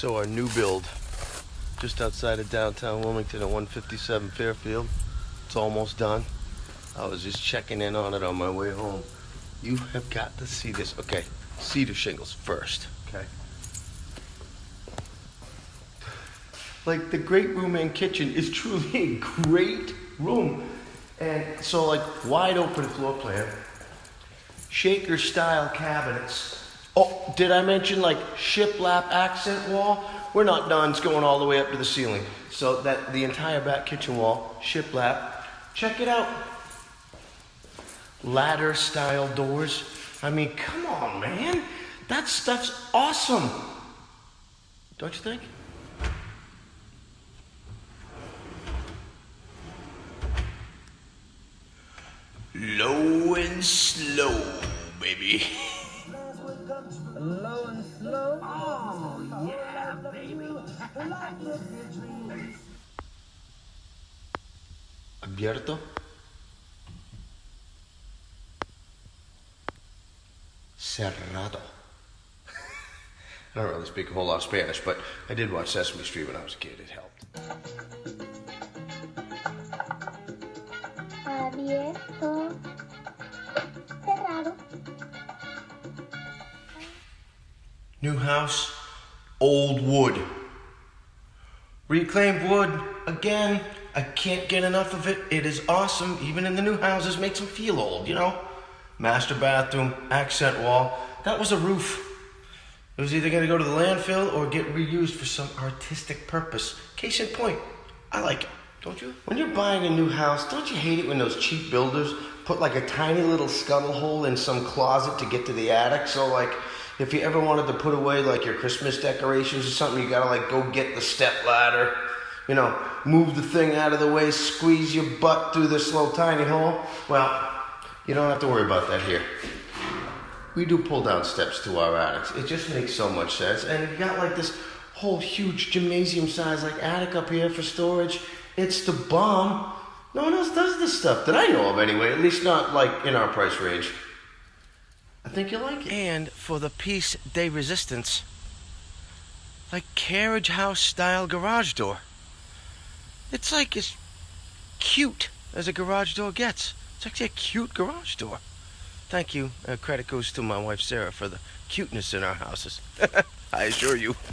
So our new build, just outside of downtown Wilmington at 157 Fairfield. It's almost done. I was just checking in on it on my way home. You have got to see this. Okay, cedar shingles first, okay? Like, the great room and kitchen is truly a great room. And so, like, wide open floor plan, shaker style cabinets. Oh, did I mention like shiplap accent wall? We're not done, it's going all the way up to the ceiling. So that the entire back kitchen wall, shiplap. Check it out. Ladder style doors. I mean, come on, man. That's awesome. Don't you think? Low and slow, baby. Low and slow. Oh, yeah, baby. Abierto. Cerrado. I don't really speak a whole lot of Spanish, but I did watch Sesame Street when I was a kid. It helped. Abierto. Cerrado. New house, old wood. Reclaimed wood, again, I can't get enough of it. It is awesome. Even in the new houses, makes them feel old, you know? Master bathroom, accent wall. That was a roof. It was either going to go to the landfill or get reused for some artistic purpose. Case in point, I like it, don't you? When you're buying a new house, don't you hate it when those cheap builders put like a tiny little scuttle hole in some closet to get to the attic? So like, if you ever wanted to put away like your Christmas decorations or something, you gotta like go get the step ladder, you know, move the thing out of the way, squeeze your butt through this little tiny hole. Well, you don't have to worry about that here. We do pull down steps to our attics. It just makes so much sense. And you got like this whole huge gymnasium size like attic up here for storage. It's the bomb. No one else does this stuff that I know of anyway, at least not like in our price range. I think you'll like it. And for the piece de resistance, like carriage house style garage door. It's like as cute as a garage door gets. It's actually a cute garage door. Thank you. Credit goes to my wife Sarah for the cuteness in our houses. I assure you.